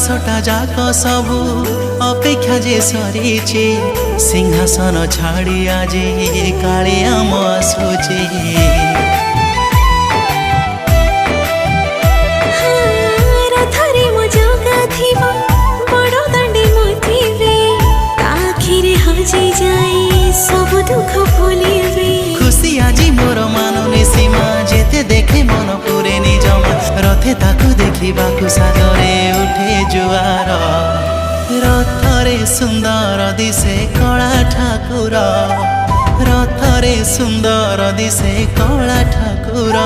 बरसटा जाक सबू अपेक्षा जे सरीचे सिंहासन छाड़ी आज कालियाम आसुचे खुशी आज मोर मानुनी सीमा जेते देखे मन पुरे निजमा रथे ताकू देखिबाकू सागरे उठे जुआर रथरे सुंदर दिसे कला ठाकुर रथरे सुंदर दिसे कला ठाकुर।